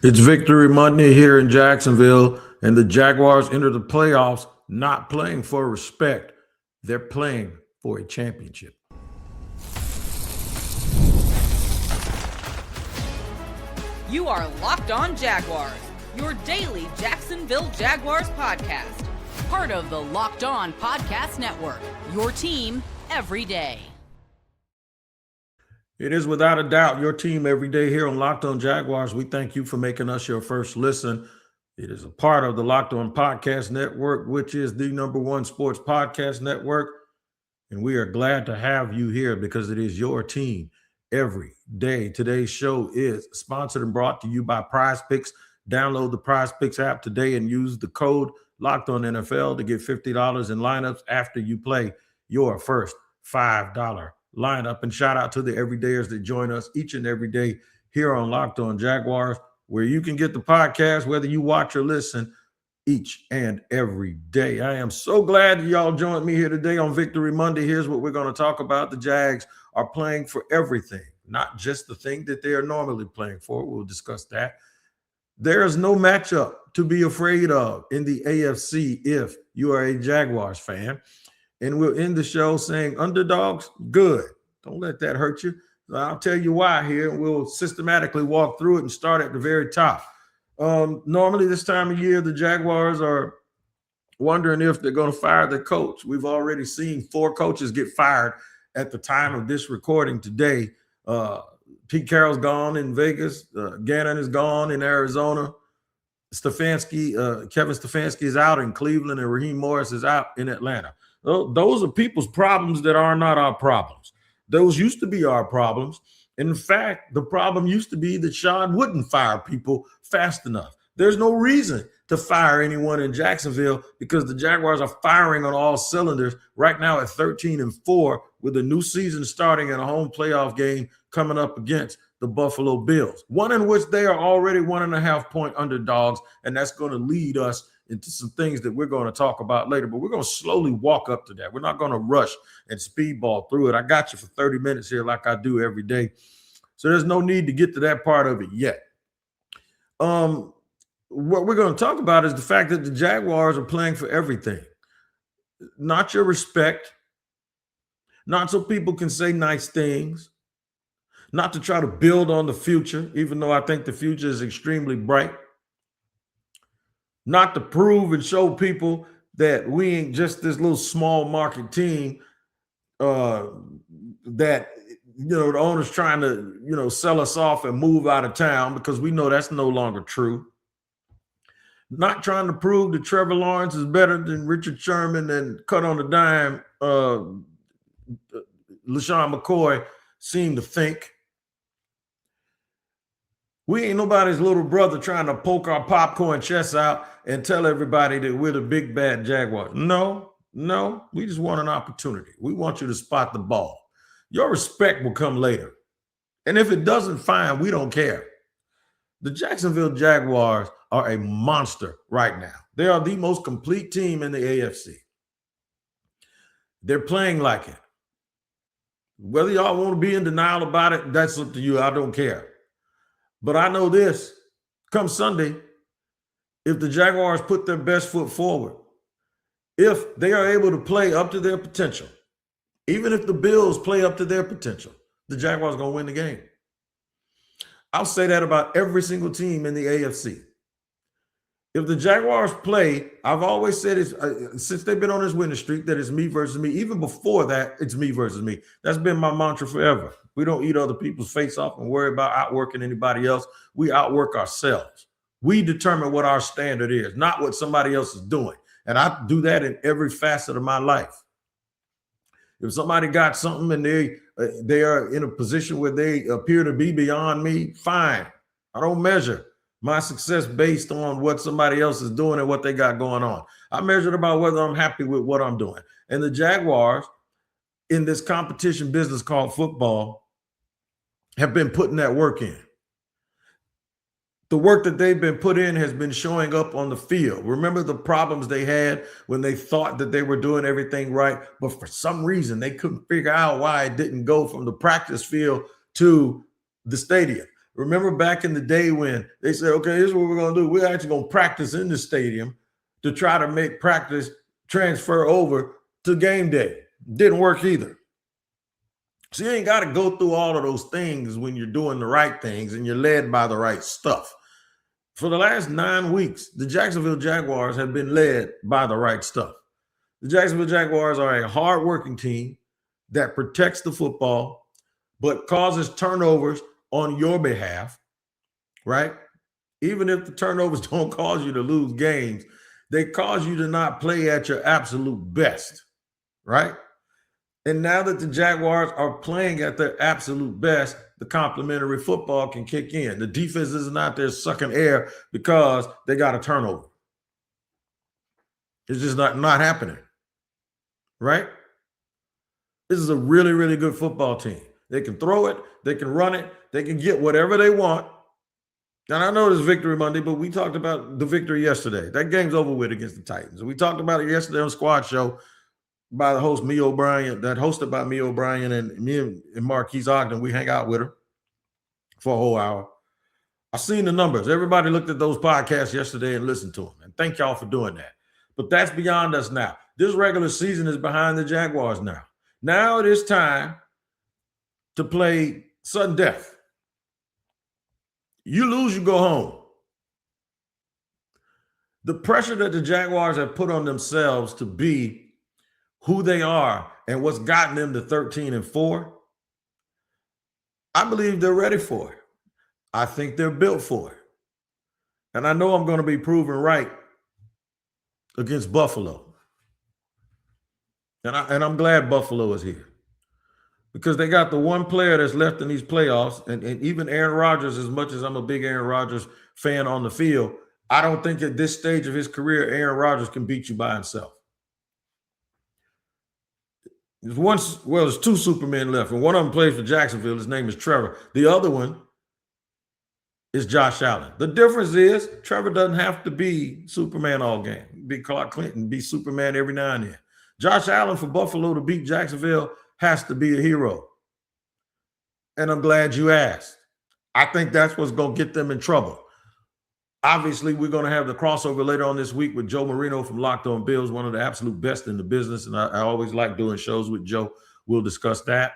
It's Victory Monday here in Jacksonville, and the Jaguars enter the playoffs not playing for respect. They're playing for a championship. You are Locked On Jaguars, your daily Jacksonville Jaguars podcast. Part of the Locked On Podcast Network, your team every day. It is without a doubt your team every day here on Locked On Jaguars. We thank you for making us your first listen. It is a part of the Locked On Podcast Network, which is the #1 sports podcast network. And we are glad to have you here because it is your team every day. Today's show is sponsored and brought to you by Prize Picks. Download the Prize Picks app today and use the code Locked On NFL to get $50 in lineups after you play your first $5 lineup. And shout out to the everydayers that join us each and every day here on Locked On Jaguars, where you can get the podcast whether you watch or listen each and every day. I am so glad that y'all joined me here today on Victory Monday. Here's what we're going to talk about. The Jags are playing for everything, not just the thing that they are normally playing for. We'll discuss that. There is no matchup to be afraid of in the AFC if you are a Jaguars fan. And we'll end the show saying underdogs, good. Don't let that hurt you. I'll tell you why here. We'll systematically walk through it and start at the very top. Normally this time of year, the Jaguars are wondering if they're going to fire the coach. We've already seen 4 coaches get fired at the time of this recording today. Pete Carroll's gone in Vegas. Gannon is gone in Arizona. Kevin Stefanski is out in Cleveland, and Raheem Morris is out in Atlanta. Those are people's problems that are not our problems. Those used to be our problems. In fact, the problem used to be that Sean wouldn't fire people fast enough. There's no reason to fire anyone in Jacksonville because the Jaguars are firing on all cylinders right now at 13-4 with a new season starting and a home playoff game coming up against the Buffalo Bills, one in which they are already 1.5-point underdogs, and that's going to lead us into some things that we're going to talk about later, but we're going to slowly walk up to that. We're not going to rush and speedball through it. I got you for 30 minutes here like I do every day, so there's no need to get to that part of it yet. What we're going to talk about is the fact that the Jaguars are playing for everything, not your respect, not so people can say nice things, not to try to build on the future, even though I think the future is extremely bright, not to prove and show people that we ain't just this little small market team that, the owner's trying to, sell us off and move out of town, because we know that's no longer true. Not trying to prove that Trevor Lawrence is better than Richard Sherman and cut on the dime, LaShawn McCoy seemed to think. We ain't nobody's little brother trying to poke our popcorn chests out and tell everybody that we're the big bad Jaguars. No, we just want an opportunity. We want you to spot the ball. Your respect will come later. And if it doesn't, fine, we don't care. The Jacksonville Jaguars are a monster right now. They are the most complete team in the AFC. They're playing like it. Whether y'all want to be in denial about it, that's up to you. I don't care. But I know this, come Sunday, if the Jaguars put their best foot forward, if they are able to play up to their potential, even if the Bills play up to their potential, the Jaguars are going to win the game. I'll say that about every single team in the AFC. If the Jaguars play, I've always said since they've been on this winning streak, that it's me versus me. Even before that, it's me versus me. That's been my mantra forever. We don't eat other people's face off and worry about outworking anybody else. We outwork ourselves. We determine what our standard is, not what somebody else is doing. And I do that in every facet of my life. If somebody got something and they are in a position where they appear to be beyond me, fine. I don't measure my success based on what somebody else is doing and what they got going on. I measure it about whether I'm happy with what I'm doing. And the Jaguars, in this competition business called football, have been putting that work in. The work that they've been put in has been showing up on the field. Remember the problems they had when they thought that they were doing everything right, but for some reason they couldn't figure out why it didn't go from the practice field to the stadium. Remember back in the day when they said, okay, here's what we're going to do. We're actually going to practice in the stadium to try to make practice transfer over to game day. Didn't work either. So you ain't got to go through all of those things when you're doing the right things and you're led by the right stuff. For the last 9 weeks, the Jacksonville Jaguars have been led by the right stuff. The Jacksonville Jaguars are a hardworking team that protects the football, but causes turnovers on your behalf, right? Even if the turnovers don't cause you to lose games, they cause you to not play at your absolute best, right? And now that the Jaguars are playing at their absolute best, the complementary football can kick in. The defense isn't out there sucking air because they got a turnover. It's just not happening, right? This is a really, really good football team. They can throw it, they can run it, they can get whatever they want. And I know it's Victory Monday, but we talked about the victory yesterday. That game's over with against the Titans. We talked about it yesterday on Squad Show by the host, Me O'Brien, that hosted by Me O'Brien, and me and Marquise Ogden. We hang out with her for a whole hour. I've seen the numbers. Everybody looked at those podcasts yesterday and listened to them. And thank y'all for doing that. But that's beyond us now. This regular season is behind the Jaguars now. Now it is time to play sudden death. You lose, you go home. The pressure that the Jaguars have put on themselves to be who they are and what's gotten them to 13-4, I believe they're ready for it. I think they're built for it. And I know I'm going to be proven right against Buffalo. And I'm glad Buffalo is here, because they got the one player that's left in these playoffs, and even Aaron Rodgers, as much as I'm a big Aaron Rodgers fan on the field, I don't think at this stage of his career, Aaron Rodgers can beat you by himself. There's two Supermen left, and one of them plays for Jacksonville. His name is Trevor. The other one is Josh Allen. The difference is Trevor doesn't have to be Superman all game. Be Clark Clinton, be Superman every now and then. Josh Allen for Buffalo to beat Jacksonville has to be a hero. And I'm glad you asked. I think that's what's going to get them in trouble. Obviously, we're going to have the crossover later on this week with Joe Marino from Locked On Bills, one of the absolute best in the business. And I always like doing shows with Joe. We'll discuss that.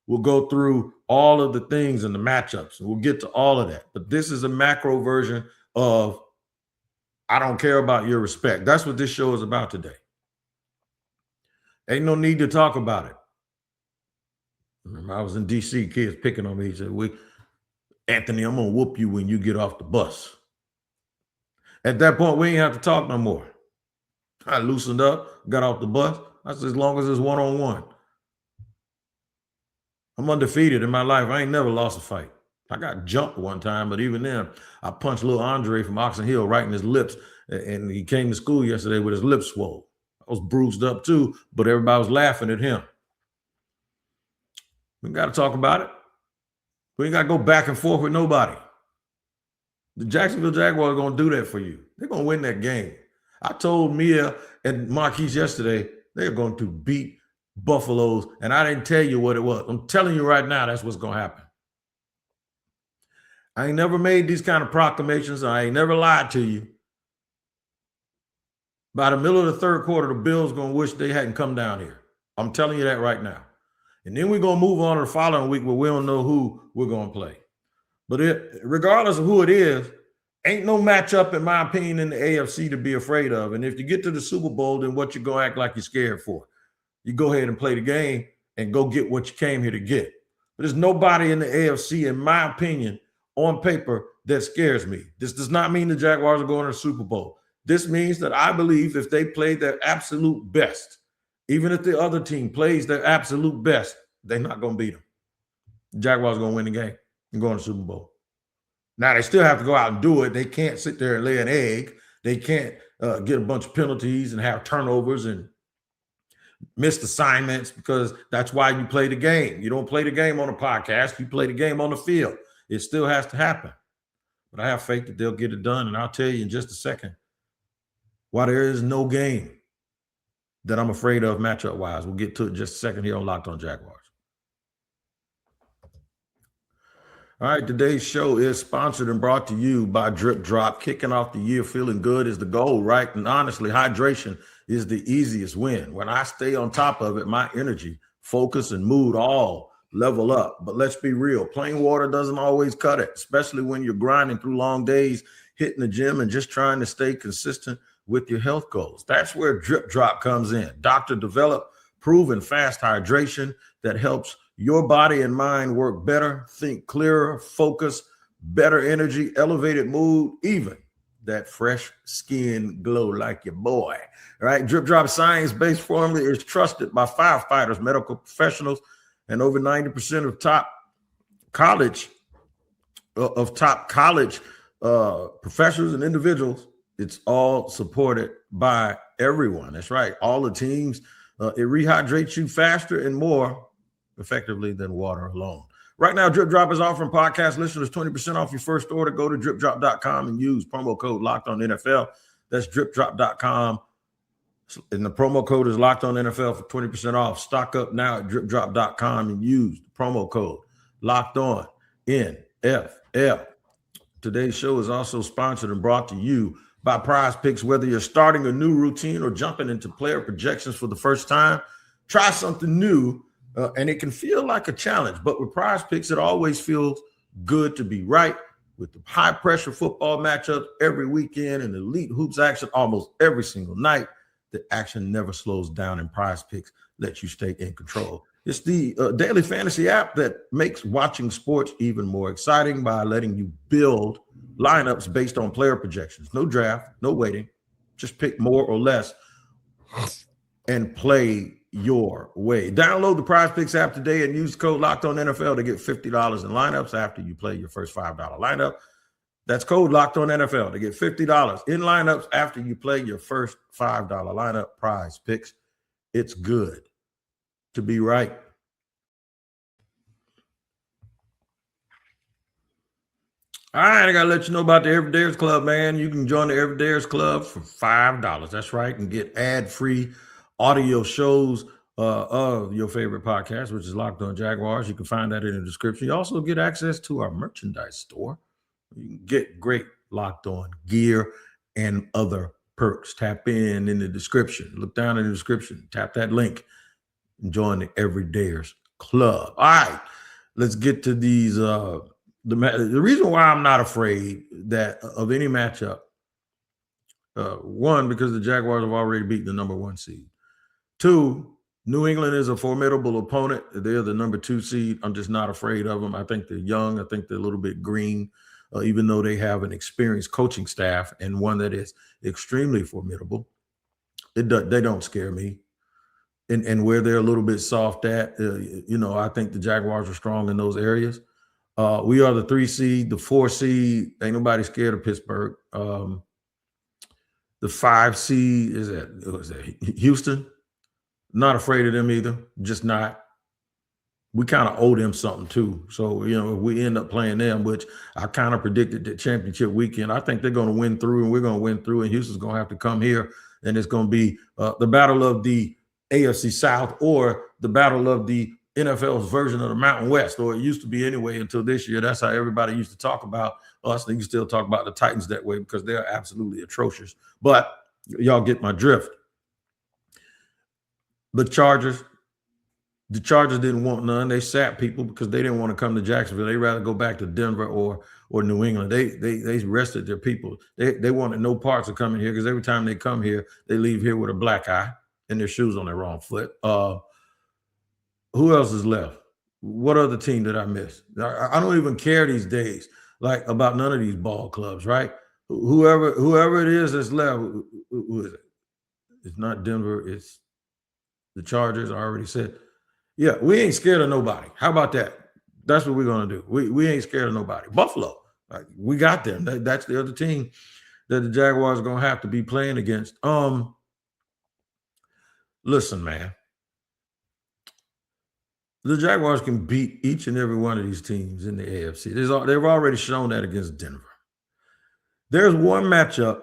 We'll go through all of the things and the matchups, and we'll get to all of that. But this is a macro version of I don't care about your respect. That's what this show is about today. Ain't no need to talk about it. Remember, I was in D.C., kids picking on me. He said, Anthony, I'm going to whoop you when you get off the bus. At that point, we ain't have to talk no more. I loosened up, got off the bus. I said, as long as it's one-on-one. I'm undefeated in my life. I ain't never lost a fight. I got jumped one time, but even then, I punched little Andre from Oxon Hill right in his lips, and he came to school yesterday with his lips swole. I was bruised up too, but everybody was laughing at him. We got to talk about it. We ain't got to go back and forth with nobody. The Jacksonville Jaguars are going to do that for you. They're going to win that game. I told Mia and Marquise yesterday, they're going to beat Buffaloes, and I didn't tell you what it was. I'm telling you right now, that's what's going to happen. I ain't never made these kind of proclamations. I ain't never lied to you. By the middle of the third quarter, the Bills going to wish they hadn't come down here. I'm telling you that right now. And then we're going to move on to the following week where we don't know who we're going to play. But regardless of who it is, ain't no matchup, in my opinion, in the AFC to be afraid of. And if you get to the Super Bowl, then what you going to act like you're scared for? You go ahead and play the game and go get what you came here to get. But there's nobody in the AFC, in my opinion, on paper that scares me. This does not mean the Jaguars are going to the Super Bowl. This means that I believe if they play their absolute best, even if the other team plays their absolute best, they're not going to beat them. The Jaguars are going to win the game and go to the Super Bowl. Now, they still have to go out and do it. They can't sit there and lay an egg. They can't get a bunch of penalties and have turnovers and missed assignments, because that's why you play the game. You don't play the game on a podcast. You play the game on the field. It still has to happen. But I have faith that they'll get it done, and I'll tell you in just a second why there is no game that I'm afraid of matchup-wise. We'll get to it in just a second here on Locked On Jaguars. All right, today's show is sponsored and brought to you by Drip Drop. Kicking off the year feeling good is the goal, right? And honestly, hydration is the easiest win. When I stay on top of it, my energy, focus, and mood all level up. But let's be real, plain water doesn't always cut it, especially when you're grinding through long days, hitting the gym, and just trying to stay consistent with your health goals. That's where Drip Drop comes in. Doctor developed, proven fast hydration that helps your body and mind work better, think clearer, focus, better energy, elevated mood, even that fresh skin glow like your boy. All right. Drip Drop science-based formula is trusted by firefighters, medical professionals, and over 90% of top college professors and individuals. It's all supported by everyone. That's right. All the teams. It rehydrates you faster and more effectively than water alone. Right now, Drip Drop is offering podcast listeners 20% off your first order. Go to dripdrop.com and use promo code LOCKEDONNFL. That's dripdrop.com. And the promo code is LOCKEDONNFL for 20% off. Stock up now at dripdrop.com and use the promo code LOCKEDONNFL. Today's show is also sponsored and brought to you by Prize Picks. Whether you're starting a new routine or jumping into player projections for the first time, try something new. And it can feel like a challenge, but with Prize Picks, it always feels good to be right. With the high-pressure football matchups every weekend and elite hoops action almost every single night, the action never slows down, and Prize Picks lets you stay in control. It's the daily fantasy app that makes watching sports even more exciting by letting you build lineups based on player projections. No draft, no waiting. Just pick more or less and play your way. Download the Prize Picks app today and use code LOCKEDONNFL to get $50 in lineups after you play your first $5 lineup. That's code LOCKEDONNFL to get $50 in lineups after you play your first $5 lineup. Prize Picks. It's good to be right. All right, I got to let you know about the Everydayers Club, man. You can join the Everydayers Club for $5. That's right, and get ad-free audio shows of your favorite podcast, which is Locked On Jaguars. You can find that in the description. You also get access to our merchandise store. You can get great Locked On gear and other perks. Tap in the description. Look down in the description. Tap that link and join the Everydayers Club. All right, let's get to these. The reason why I'm not afraid that of any matchup, one, because the Jaguars have already beaten the number 1 seed. 2, New England is a formidable opponent. They're the number 2 seed. I'm just not afraid of them. I think they're young. I think they're a little bit green, even though they have an experienced coaching staff and one that is extremely formidable. They don't scare me. And where they're a little bit soft at, I think the Jaguars are strong in those areas. We are the 3 seed, the 4 seed. Ain't nobody scared of Pittsburgh. The 5 seed is that Houston. Not afraid of them either. Just not. We kind of owe them something too. So, if we end up playing them, which I kind of predicted that championship weekend, I think they're going to win through, and we're going to win through, and Houston's going to have to come here, and it's going to be the battle of the AFC South or the battle of the NFL's version of the Mountain West, or it used to be anyway until this year. That's how everybody used to talk about us. And you still talk about the Titans that way because they're absolutely atrocious. But y'all get my drift. The Chargers didn't want none. They sat people because they didn't want to come to Jacksonville. They'd rather go back to Denver or New England. They rested their people. They wanted no parts of coming here because every time they come here, they leave here with a black eye and their shoes on their wrong foot. Who else is left? What other team did I miss? I don't even care these days, like about none of these ball clubs, right? Whoever it is that's left, who is it? It's not Denver. It's the Chargers. I already said. Yeah, we ain't scared of nobody. How about that? That's what we're going to do. We ain't scared of nobody. Buffalo, we got them. That's the other team that the Jaguars are going to have to be playing against. Listen, man. The Jaguars can beat each and every one of these teams in the AFC. They've already shown that against Denver. There's one matchup.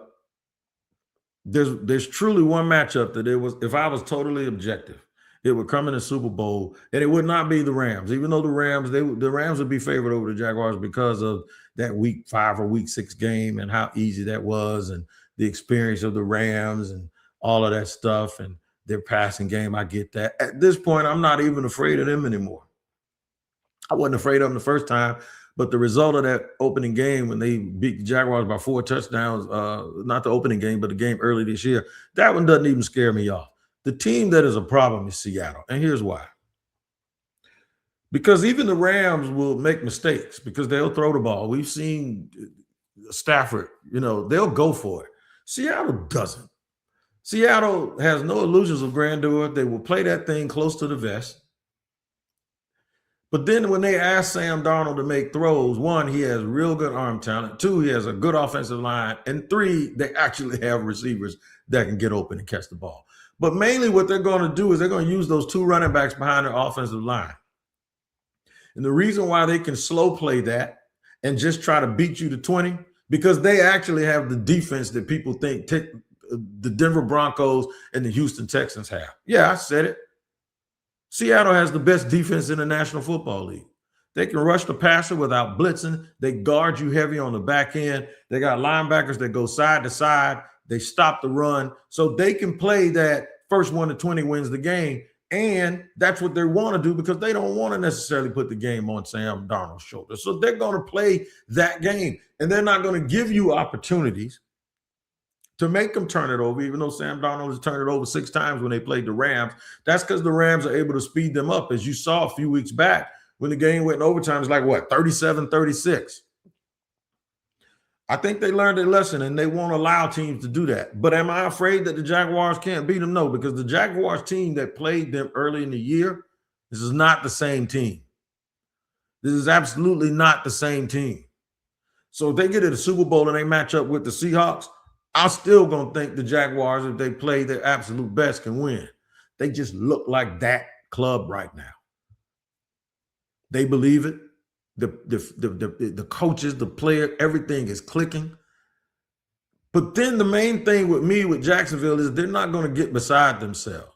There's truly one matchup that it was, if I was totally objective, It would come in the Super Bowl, and it would not be the Rams. Even though the Rams would be favored over the Jaguars because of that Week 5 or Week 6 game and how easy that was, and the experience of the Rams and all of that stuff and their passing game. I get that. At this point, I'm not even afraid of them anymore. I wasn't afraid of them the first time, but the result of that opening game when they beat the Jaguars by 4 touchdowns, not the opening game, but the game early this year, that one doesn't even scare me off. The team that is a problem is Seattle, and here's why. Because even the Rams will make mistakes because they'll throw the ball. We've seen Stafford, they'll go for it. Seattle doesn't. Seattle has no illusions of grandeur. They will play that thing close to the vest. But then when they ask Sam Darnold to make throws, 1, he has real good arm talent. 2, he has a good offensive line. And 3, they actually have receivers that can get open and catch the ball. But mainly what they're going to do is they're going to use those 2 running backs behind their offensive line. And the reason why they can slow play that and just try to beat you to 20, because they actually have the defense that people think the Denver Broncos and the Houston Texans have. Yeah, I said it. Seattle has the best defense in the National Football League. They can rush the passer without blitzing. They guard you heavy on the back end. They got linebackers that go side to side. They stop the run. So they can play that first 1 to 20 wins the game. And that's what they want to do because they don't want to necessarily put the game on Sam Darnold's shoulders. So they're going to play that game. And they're not going to give you opportunities to make them turn it over, even though Sam Darnold has turned it over 6 times when they played the Rams. That's because the Rams are able to speed them up, as you saw a few weeks back when the game went in overtime. It's like, 37-36. I think they learned their lesson, and they won't allow teams to do that. But am I afraid that the Jaguars can't beat them? No, because the Jaguars team that played them early in the year, this is not the same team. This is absolutely not the same team. So if they get to the Super Bowl and they match up with the Seahawks, I'm still going to think the Jaguars, if they play their absolute best, can win. They just look like that club right now. They believe it. The coaches, the player, everything is clicking. But then the main thing with me with Jacksonville is they're not going to get beside themselves.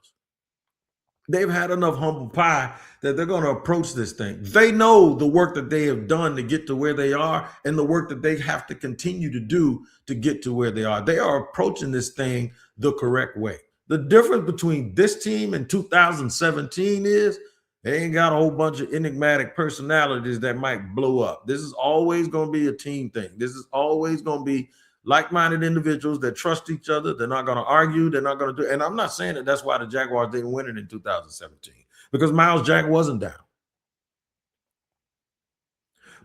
They've had enough humble pie that they're going to approach this thing. They know the work that they have done to get to where they are and the work that they have to continue to do to get to where they are. They are approaching this thing the correct way. The difference between this team and 2017 is they ain't got a whole bunch of enigmatic personalities that might blow up. This is always going to be a team thing. This is always going to be like-minded individuals that trust each other. They're not going to argue. They're not going to do. And I'm not saying that that's why the Jaguars didn't win it in 2017 because Myles Jack wasn't down.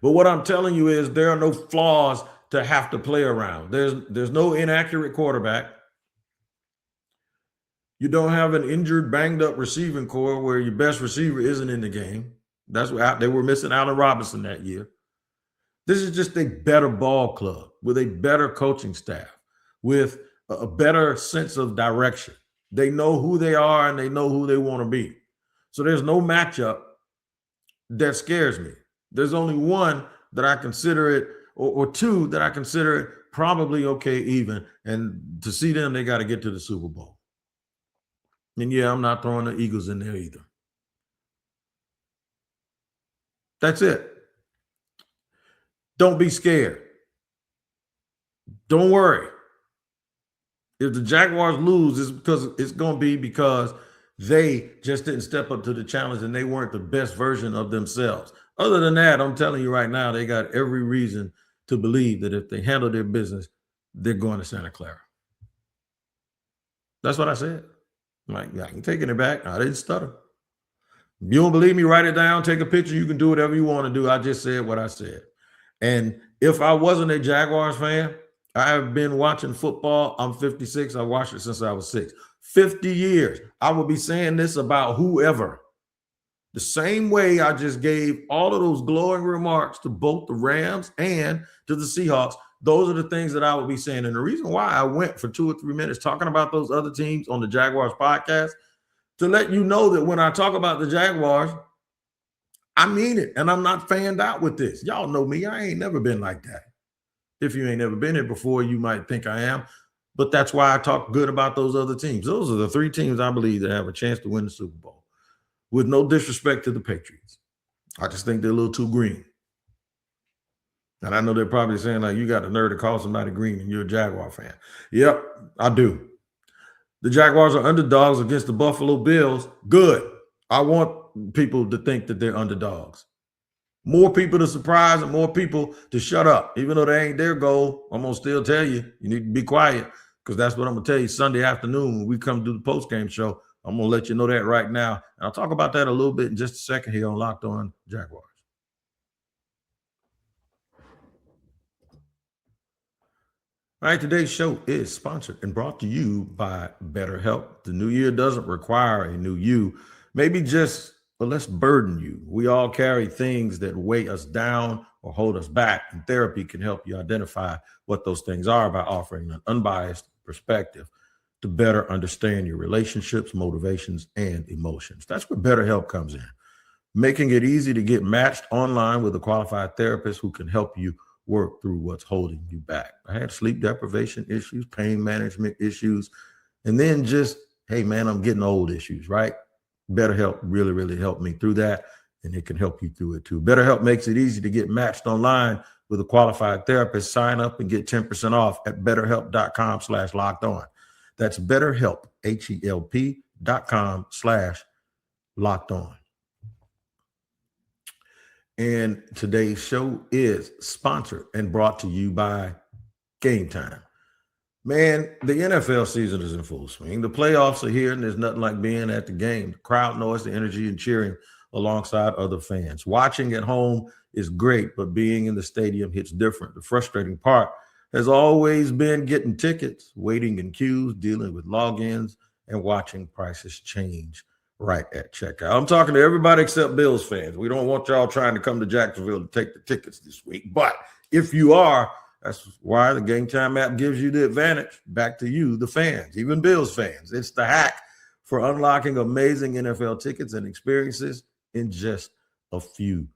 But what I'm telling you is there are no flaws to have to play around. There's no inaccurate quarterback. You don't have an injured, banged-up receiving core where your best receiver isn't in the game. That's what they were missing Allen Robinson that year. This is just a better ball club with a better coaching staff, with a better sense of direction. They know who they are and they know who they want to be. So there's no matchup that scares me. There's only one that I consider it, or 2 that I consider it probably okay even. And to see them, they got to get to the Super Bowl. And yeah, I'm not throwing the Eagles in there either. That's it. Don't be scared. Don't worry. If the Jaguars lose, it's going to be because they just didn't step up to the challenge and they weren't the best version of themselves. Other than that, I'm telling you right now, they got every reason to believe that if they handle their business, they're going to Santa Clara. That's what I said. Like, I can take it back. I didn't stutter. If you don't believe me, write it down, take a picture. You can do whatever you want to do. I just said what I said. And if I wasn't a Jaguars fan, I have been watching football. I'm 56. I watched it since I was 6. 50 years. I will be saying this about whoever. The same way I just gave all of those glowing remarks to both the Rams and to the Seahawks. Those are the things that I would be saying. And the reason why I went for 2 or 3 minutes talking about those other teams on the Jaguars podcast, to let you know that when I talk about the Jaguars, I mean it. And I'm not fanned out with this. Y'all know me. I ain't never been like that. If you ain't never been here before, you might think I am. But that's why I talk good about those other teams. Those are the 3 teams I believe that have a chance to win the Super Bowl. with no disrespect to the Patriots. I just think they're a little too green. And I know they're probably saying, like, you got the nerve to call somebody green and you're a Jaguar fan. Yep, I do. The Jaguars are underdogs against the Buffalo Bills. Good. I want people to think that they're underdogs. More people to surprise and more people to shut up. Even though they ain't their goal, I'm going to still tell you, you need to be quiet, because that's what I'm going to tell you Sunday afternoon when we come do the post-game show. I'm going to let you know that right now. And I'll talk about that a little bit in just a second here on Locked On Jaguars. All right, today's show is sponsored and brought to you by BetterHelp. The new year doesn't require a new you, maybe just a less burden you. We all carry things that weigh us down or hold us back, and therapy can help you identify what those things are by offering an unbiased perspective to better understand your relationships, motivations, and emotions. That's where BetterHelp comes in, making it easy to get matched online with a qualified therapist who can help you work through what's holding you back. I had sleep deprivation issues, pain management issues, and then just, hey, man, I'm getting old issues, right? BetterHelp really, really helped me through that, and it can help you through it too. BetterHelp makes it easy to get matched online with a qualified therapist. Sign up and get 10% off at betterhelp.com/lockedon. That's BetterHelp, HELP.com/lockedon. And today's show is sponsored and brought to you by Game Time. Man, the NFL season is in full swing. The playoffs are here, and there's nothing like being at the game. The crowd noise, the energy, and cheering alongside other fans. Watching at home is great, but being in the stadium hits different. The frustrating part has always been getting tickets, waiting in queues, dealing with logins, and watching prices change right at checkout. I'm talking to everybody except Bills fans. We don't want y'all trying to come to Jacksonville to take the tickets this week. But if you are, that's why the Game Time app gives you the advantage. Back to you, the fans, even Bills fans. It's the hack for unlocking amazing NFL tickets and experiences in just a few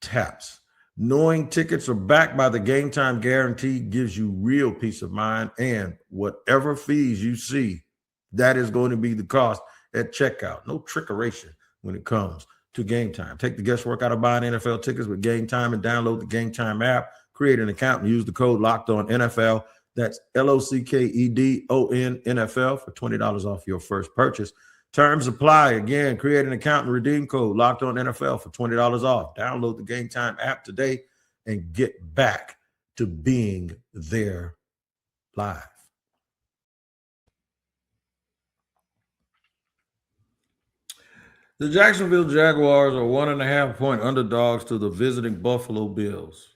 taps. Knowing tickets are backed by the Game Time guarantee gives you real peace of mind, and whatever fees you see, that is going to be the cost at checkout. No trickeration when it comes to Game Time. Take the guesswork out of buying NFL tickets with Game Time and download the Game Time app. Create an account and use the code LOCKEDONNFL. That's LOCKEDON NFL for $20 off your first purchase. Terms apply. Again, create an account and redeem code LOCKEDONNFL for $20 off. Download the Game Time app today and get back to being there live. The Jacksonville Jaguars are 1.5-point underdogs to the visiting Buffalo Bills.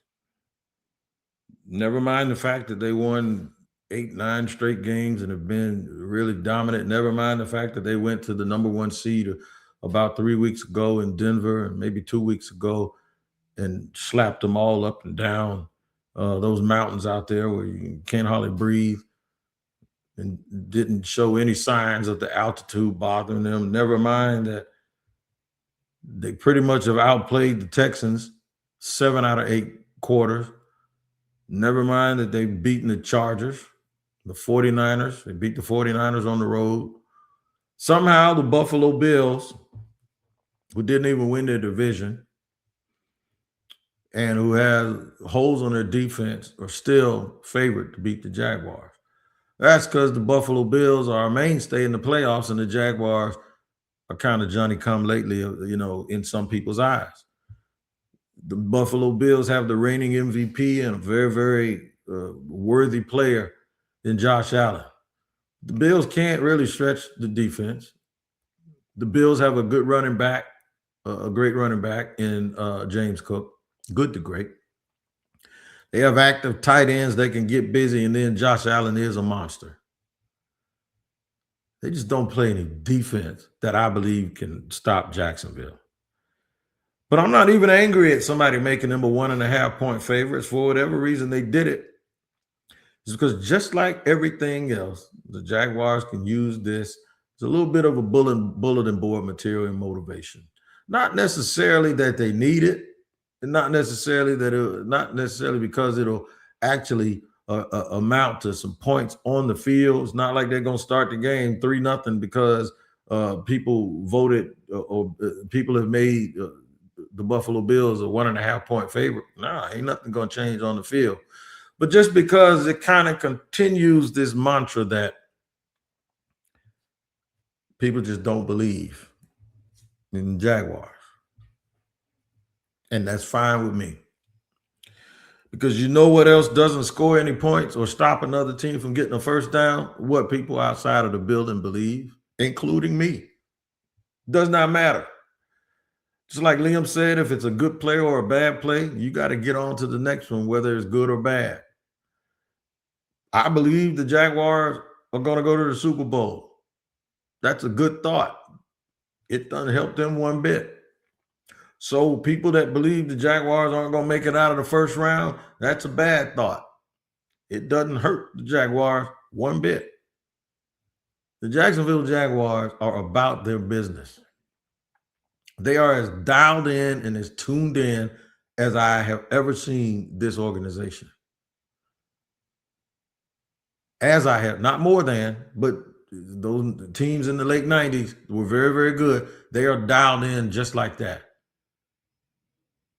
Never mind the fact that they won 8-9 straight games and have been really dominant. Never mind the fact that they went to the number one seed about 3 weeks ago in Denver, and maybe 2 weeks ago, and slapped them all up and down those mountains out there where you can't hardly breathe, and didn't show any signs of the altitude bothering them. Never mind that they pretty much have outplayed the Texans 7 out of 8 quarters. Never mind that they've beaten the Chargers, the 49ers. They beat the 49ers on the road. Somehow the Buffalo Bills, who didn't even win their division and who have holes on their defense, are still favored to beat the Jaguars. That's because the Buffalo Bills are a mainstay in the playoffs, and the Jaguars are kind of Johnny-come-lately, in some people's eyes. The Buffalo Bills have the reigning MVP and a very, very worthy player in Josh Allen. The Bills can't really stretch the defense. The Bills have a good running back, a great running back in James Cook, good to great. They have active tight ends that can get busy, and then Josh Allen is a monster. They just don't play any defense that I believe can stop Jacksonville. But I'm not even angry at somebody making them a 1.5-point favorites. For whatever reason they did it. It's because just like everything else, the Jaguars can use this as a little bit of a bulletin board material and motivation. Not necessarily that they need it, and not necessarily because it'll actually amount to some points on the field. It's not like they're going to start the game 3-0 because people voted or people have made the Buffalo Bills a 1.5-point favorite. Nah, ain't nothing going to change on the field. But just because it kind of continues this mantra that people just don't believe in the Jaguars. And that's fine with me. Because you know what else doesn't score any points or stop another team from getting a first down? What people outside of the building believe, including me. Does not matter. Just like Liam said, if it's a good play or a bad play, you got to get on to the next one, whether it's good or bad. I believe the Jaguars are going to go to the Super Bowl. That's a good thought. It doesn't help them one bit. So people that believe the Jaguars aren't going to make it out of the first round, that's a bad thought. It doesn't hurt the Jaguars one bit. The Jacksonville Jaguars are about their business. They are as dialed in and as tuned in as I have ever seen this organization. As I have, not more than, but those teams in the late 90s were very, very good. They are dialed in just like that.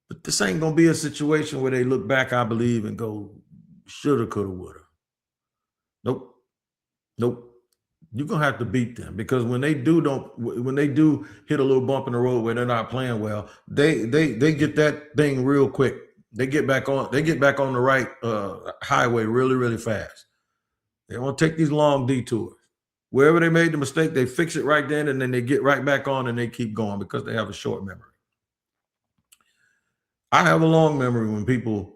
But this ain't going to be a situation where they look back, I believe, and go, shoulda, coulda, woulda. Nope. You're going to have to beat them because when they do hit a little bump in the road where they're not playing well, they get that thing real quick. They get back on the right highway really, really fast. They don't take these long detours. Wherever they made the mistake, they fix it right then, and then they get right back on and they keep going because they have a short memory. I have a long memory when people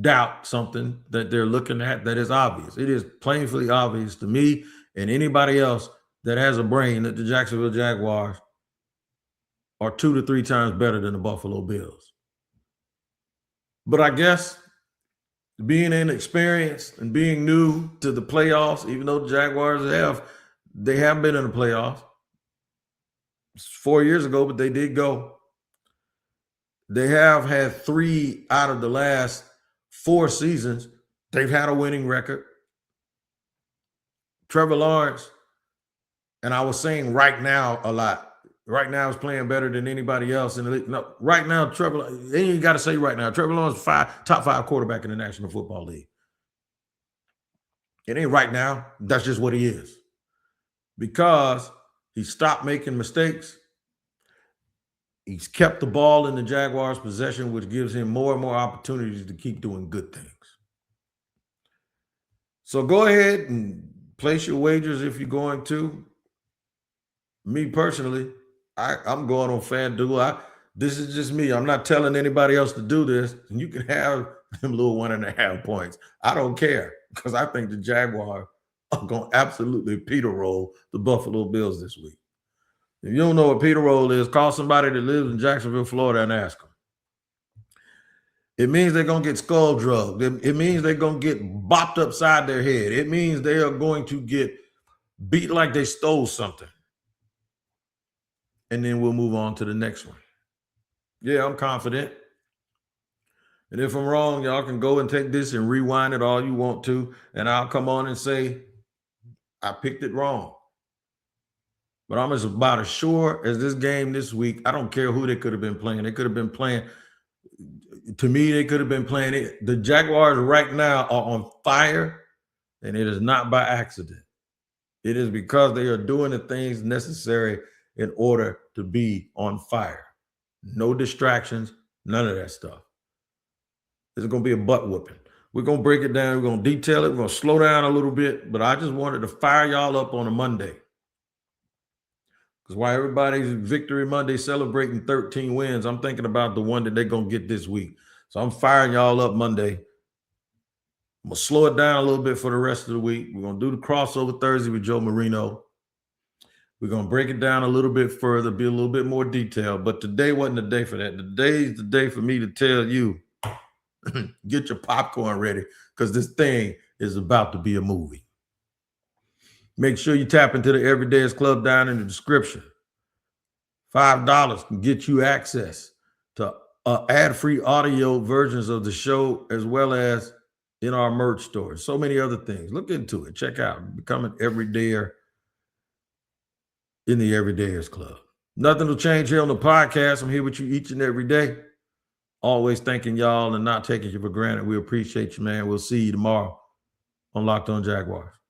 doubt something that they're looking at that is obvious. It is plainly obvious to me and anybody else that has a brain that the Jacksonville Jaguars are 2 to 3 times better than the Buffalo Bills. But I guess being inexperienced and being new to the playoffs, even though the Jaguars have been in the playoffs. It's 4 years ago, but they did go. They have had 3 out of the last 4 seasons. They've had a winning record. Trevor Lawrence, and I was saying right now a lot. Right now is playing better than anybody else in the league. No, right now, Trevor, you got to say right now, Trevor Lawrence is top 5 quarterback in the National Football League. It ain't right now. That's just what he is. Because he stopped making mistakes. He's kept the ball in the Jaguars' possession, which gives him more and more opportunities to keep doing good things. So go ahead and place your wagers if you're going to. Me personally, I'm going on FanDuel. This is just me. I'm not telling anybody else to do this. And you can have them little 1.5 points. I don't care because I think the Jaguars are going to absolutely Peter roll the Buffalo Bills this week. If you don't know what Peter roll is, call somebody that lives in Jacksonville, Florida, and ask them. It means they're going to get skull drugged. It means they're going to get bopped upside their head. It means they are going to get beat like they stole something. And then we'll move on to the next one. Yeah, I'm confident. And if I'm wrong, y'all can go and take this and rewind it all you want to. And I'll come on and say, I picked it wrong. But I'm about as sure as this game this week. I don't care who they could have been playing. They could have been playing. To me, they could have been playing it. The Jaguars right now are on fire, and it is not by accident. It is because they are doing the things necessary in order to be on fire. No distractions, none of that stuff. This is going to be a butt whooping. We're going to break it down. We're going to detail it. We're going to slow down a little bit, but I just wanted to fire y'all up on a Monday. Because while everybody's Victory Monday celebrating 13 wins, I'm thinking about the one that they're going to get this week. So I'm firing y'all up Monday. I'm going to slow it down a little bit for the rest of the week. We're going to do the crossover Thursday with Joe Marino. We're going to break it down a little bit further, be a little bit more detailed. But today wasn't the day for that. Today is the day for me to tell you, get your popcorn ready because this thing is about to be a movie. Make sure you tap into the Everydayers Club down in the description. $5 can get you access to ad-free audio versions of the show as well as in our merch store. So many other things. Look into it. Check out. Become an Everydayer. in the Everydayers Club. Nothing will change here on the podcast. I'm here with you each and every day. Always thanking y'all and not taking you for granted. We appreciate you, man. We'll see you tomorrow on Locked On Jaguars.